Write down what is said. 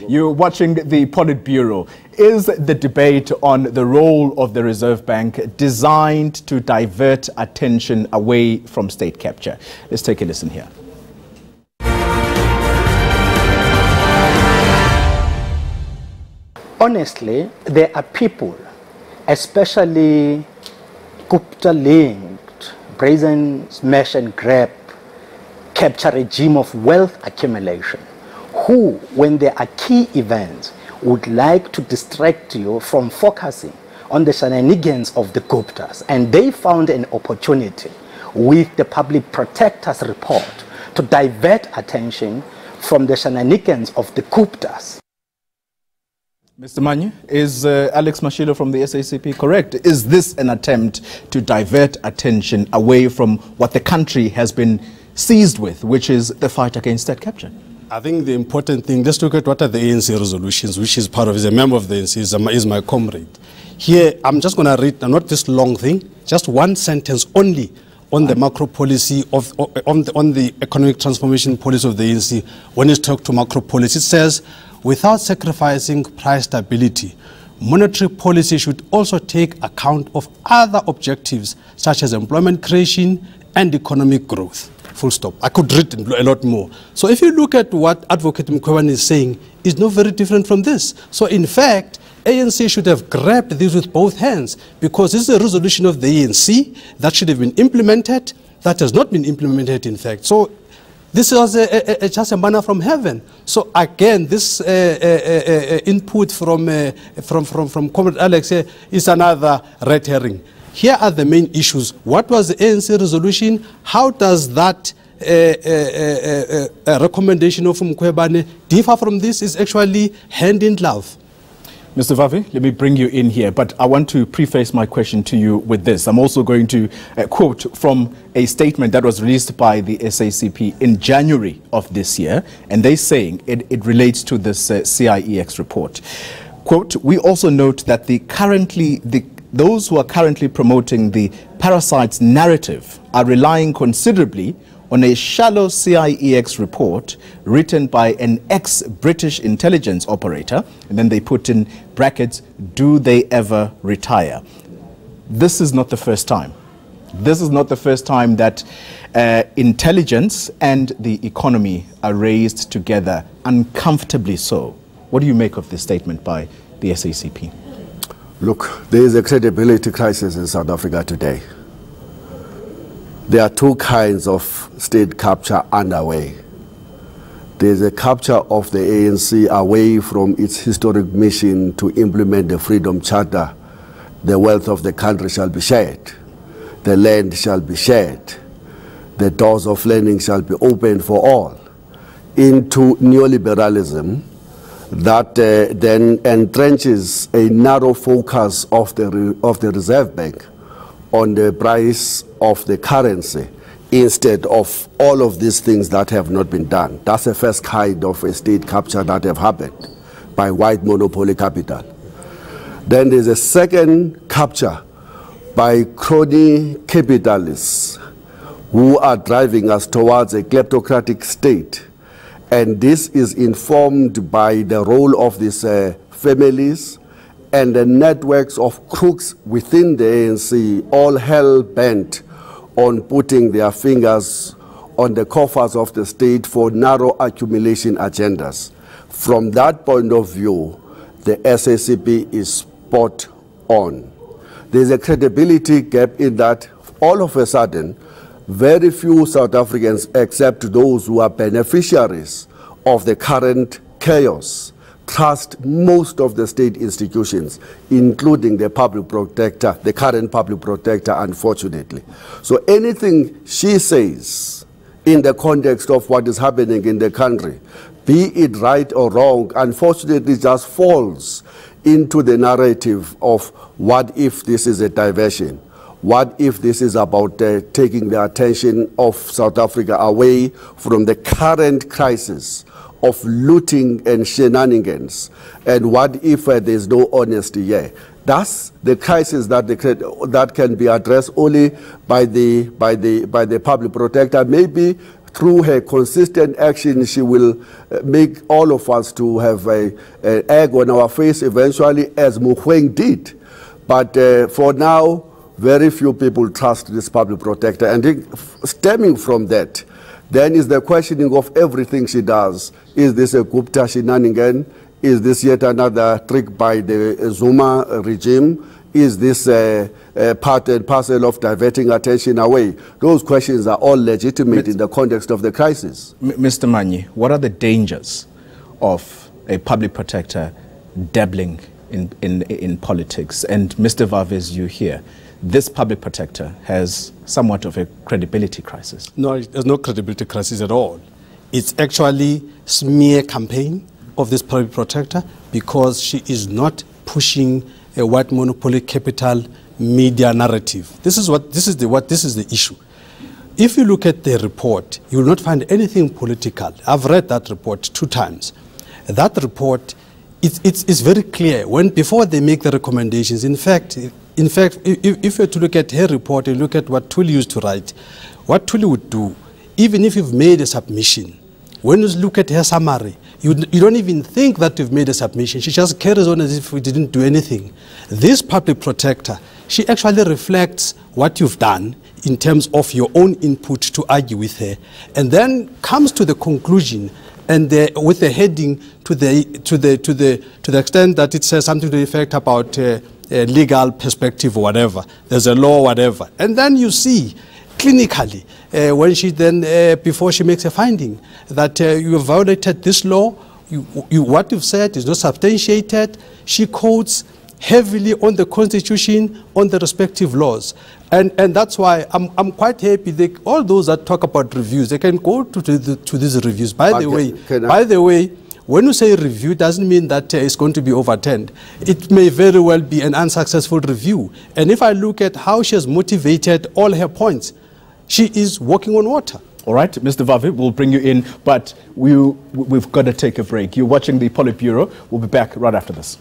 You're watching the Politbureau. Is the debate on the role of the Reserve Bank designed to divert attention away from state capture? Let's take a listen here. Honestly, there are people, especially Gupta-linked, brazen smash and grab, capture regime of wealth accumulation, who, when there are key events, would like to distract you from focusing on the shenanigans of the Guptas. And they found an opportunity with the Public Protector's report to divert attention from the shenanigans of the Guptas. Mr. Manyu, is Alex Mashilo from the SACP correct? Is this an attempt to divert attention away from what the country has been seized with, which is the fight against state capture? I think the important thing, let's look at what are the ANC resolutions, which is part of, is a member of the ANC, is my comrade. Here, I'm just going to read, not this long thing, just one sentence only on the macro policy, on the economic transformation policy of the ANC. When it's talked to macro policy, it says, without sacrificing price stability, monetary policy should also take account of other objectives, such as employment creation and economic growth. Full stop. I could read a lot more. So if you look at what Advocate Mkhwebane is saying, it's not very different from this. So in fact, ANC should have grabbed this with both hands, because this is a resolution of the ANC that should have been implemented, that has not been implemented in fact. So this was just a manna from heaven. So again, this input from Comrade Alex is another red herring. Here are the main issues. What was the ANC resolution? How does that recommendation of Mkhwebane differ from this? Is actually hand in glove. Mr. Vavi, let me bring you in here, but I want to preface my question to you with this. I'm also going to quote from a statement that was released by the SACP in January of this year, and they're saying it relates to this CIEX report. Quote, we also note that those who are currently promoting the parasites narrative are relying considerably on a shallow CIEX report written by an ex-British intelligence operator, and then they put in brackets, do they ever retire? This is not the first time. This is not the first time that intelligence and the economy are raised together, uncomfortably so. What do you make of this statement by the SACP? Look, there is a credibility crisis in South Africa today. There are two kinds of state capture underway. There is a capture of the ANC away from its historic mission to implement the Freedom Charter. The wealth of the country shall be shared. The land shall be shared. The doors of learning shall be opened for all. Into neoliberalism that then entrenches a narrow focus of the Reserve Bank on the price of the currency instead of all of these things that have not been done. That's the first kind of a state capture that have happened by white monopoly capital. Then there's a second capture by crony capitalists who are driving us towards a kleptocratic state. And this is informed by the role of these families and the networks of crooks within the ANC, all hell-bent on putting their fingers on the coffers of the state for narrow accumulation agendas. From that point of view, the SACP is spot on. There's a credibility gap in that all of a sudden, very few South Africans, except those who are beneficiaries of the current chaos, trust most of the state institutions, including the public protector, the current public protector, unfortunately. So anything she says in the context of what is happening in the country, be it right or wrong, unfortunately just falls into the narrative of what if this is a diversion? What if this is about taking the attention of South Africa away from the current crisis of looting and shenanigans? And what if there's no honesty here? That's the crisis that can be addressed only by the public protector, maybe through her consistent action, she will make all of us to have an egg on our face eventually, as Mogoeng did. But for now, very few people trust this public protector. And stemming from that, then is the questioning of everything she does. Is this a Gupta shenanigan? Is this yet another trick by the Zuma regime? Is this part and parcel of diverting attention away? Those questions are all legitimate in the context of the crisis. Mr. Manyi, what are the dangers of a public protector dabbling in politics? And Mr. Vave's view here, this public protector has somewhat of a credibility crisis. No, there's no credibility crisis at all. It's actually smear campaign of this public protector, because she is not pushing a white monopoly capital media narrative. This is the issue. If you look at the report, you will not find anything political. I've read that report 2 times. That report, it's very clear. Before they make the recommendations, in fact, if you were to look at her report and look at what Thuli used to write, what Thuli would do, even if you've made a submission, when you look at her summary, you don't even think that you've made a submission. She just carries on as if we didn't do anything. This public protector, she actually reflects what you've done in terms of your own input to argue with her, and then comes to the conclusion, and with the heading to the extent that it says something to the effect about a legal perspective or whatever. There's a law, whatever, and then you see clinically, when she then, before she makes a finding, that you have violated this law, what you've said is not substantiated. She quotes heavily on the Constitution, on the respective laws. And that's why I'm quite happy. All those that talk about reviews, they can go to these reviews. By the way, when you say review, it doesn't mean that it's going to be overturned. It may very well be an unsuccessful review. And if I look at how she has motivated all her points, she is walking on water. All right, Mr. Vave, we'll bring you in, but we've got to take a break. You're watching the Politbureau. We'll be back right after this.